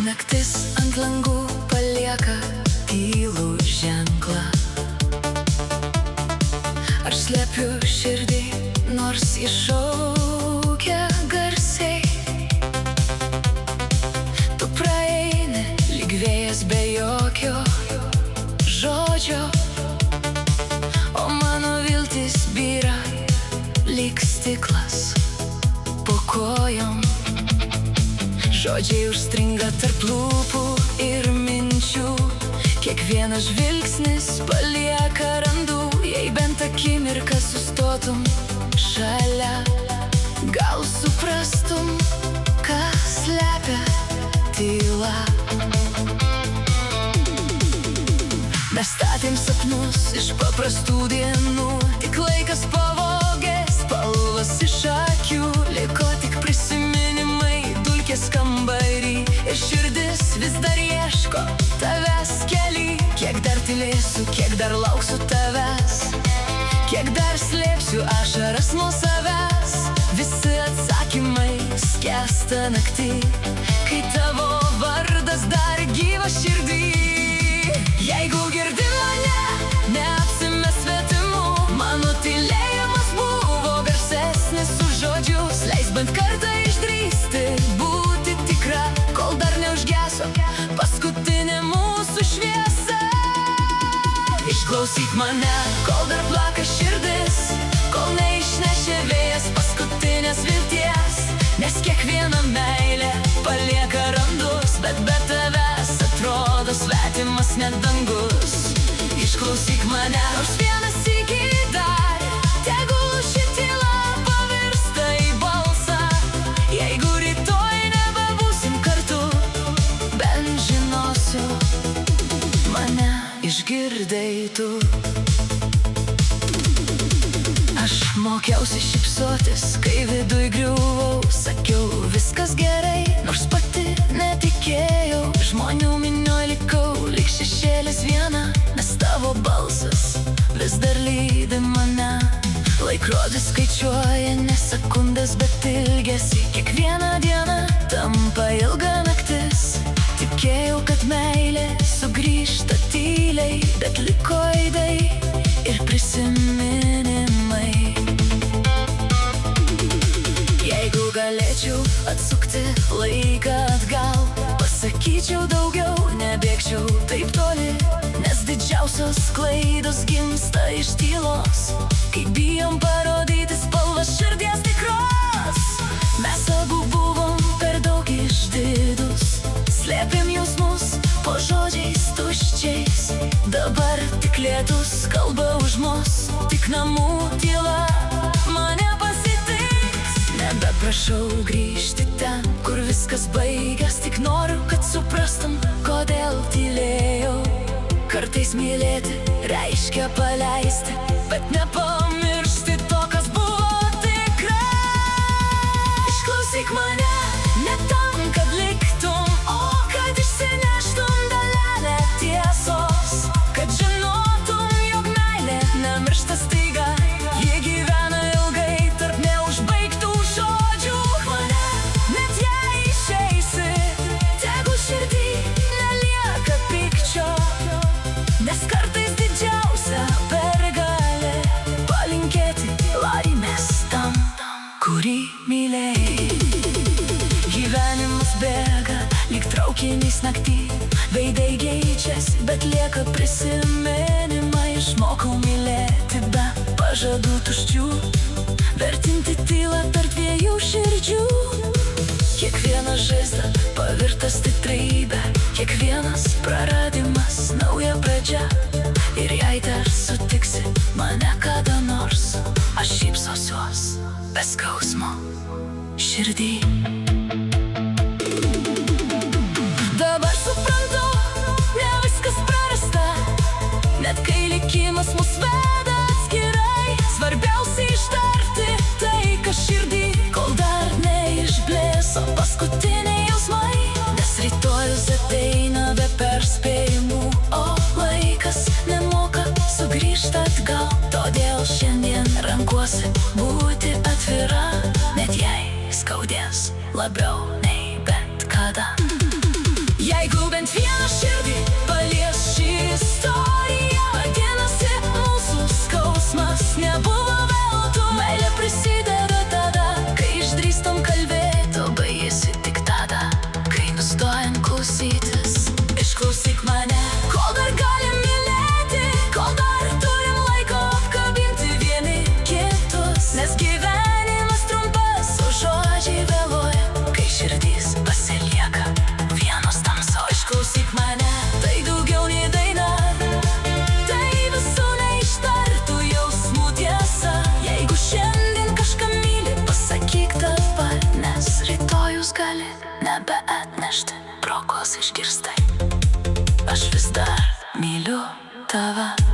Naktis ant langų palieka tylų ženklą. Aš slepiu širdį, nors iššaukia garsiai. Tu praeini lyg vėjas be jokio žodžio, o mano viltis byra lyg stiklas po kojom. Žodžiai užstringa tarp lūpų ir minčių, kiekvienas žvilgsnis palieka randų. Jei bent akimirką sustotum šalia, gal suprastum, ką slepia tyla. Mes statėm sapnus iš paprastų dienų, tik laikas pavogė spalvas iš akių. Liko tik prisiminimai dulkės kambarį, ir širdis vis dar ieško tavęs kely. Kiek dar tylėsiu, kiek dar lauksiu tavęs, kiek dar slėpsiu ašaras nuo savęs. Visi atsakymai skęsta naktį, kai tavo vardas dar gyvas širdį. Jeigu girdi mane, neapsimes svetimu, mano tylėjimas buvo garsesnis už žodžius. Leis bent kartą išdrįsti būti tikra, kol dar neužgeso paskutinė mūsų šviesa. Išklausyk mane, kol dar plaka širdis, kol neišnešė vėjas paskutinės vilties. Nes kiekviena meilė palieka randus, bet be tavęs atrodo svetimas net dangus. Išklausyk mane, nors vieną sykį dar, tegul ši tyla pavirsta į balsą. Jeigu rytoj nebebūsim kartu, bent žinosiu, mane išgirdai tu. Aš mokiausi šypsotis, kai viduj griuvau. Sakiau, viskas gerai, nors pati netikėjau. Žmonių minioj likau, lyg šešėlis viena, nes tavo balsas vis dar lydi mane. Laikrodis skaičiuoja ne sekundes, bet ilgesį. Kiekviena diena tampa ilga naktis. Tikėjau, kad meilė sugrįžta tyliai, bet liko aidai ir prisiminimai. Jeigu galėčiau atsukti laiką atgal, pasakyčiau daugiau, nebėgčiau taip toli. Nes didžiausios klaidos gimsta iš tylos, kai bijom parodyti spalvas širdies tikros. Mes abu buvom per daug išdidus, slėpėm jausmus po žodžiais tuščiais. Dabar tik lietus kalba už mus, tik namų tyla mane pasitiks. Nebeprašau grįžti ten, kur viskas baigias, tik noriu, kad suprastum, kodėl tylėjau. Kartais mylėti reiškia paleisti, bet nepamiršti to, kas buvo tikra. Išklausyk mane, ne tam, kad liktum, o kad išsineštum dalelę tiesos. Kad žinotum, jog meilė nemiršta staiga, ji gyvena ilgai tarp neužbaigtų žodžių. Mane, net jei išeisi, tegu širdį nelieka pykčio. Nes kartais didžiausia pergalė palinkėti laimės tam, kurį mylėjai. Gyvenimas bėga lyg traukinys naktį, veidai keičiasi, bet lieka prisiminimai. Išmokau mylėti be pažadų tuščių, vertinti tylą tarp dviejų širdžių. Kiekviena žaizda pavirta stiprybė, kiekvienas praradimas nauja pradžia. Ir jei dar sutiksi mane kada nors, aš šypsosiuos be skausmo širdį. Dabar suprantu, ne viskas prarasta, net kai likimas mus veda atskirai. Svarbiausia ištarti tai, kas širdį, kol dar neišblėso paskutiniai jausmai. labiau nei bet kada. Jeigu bent vieną širdį palies ši istorija, vadinasi, mūsų skausmas nebuvo veltui. Meilė prisideda tada, kai išdrįstam kalbėti, o baigėsi tik tada, kai nustojam klausytis. Išklausyk mane, kol dar galim mylėti, kol dar turim laiko apkabinti vieni kitus. Nes gyvenimas trumpas, o žodžiai vėluoja, kai širdys pasilieka vienos tamso. Išklausyk mane, tai daugiau nei daina, tai visų neištartų jausmų tiesa. Jeigu šiandien kažką myli, pasakyk dabar, nes rytojus gali nebeatnešti progos išgirstai. Aš vis dar myliu tave.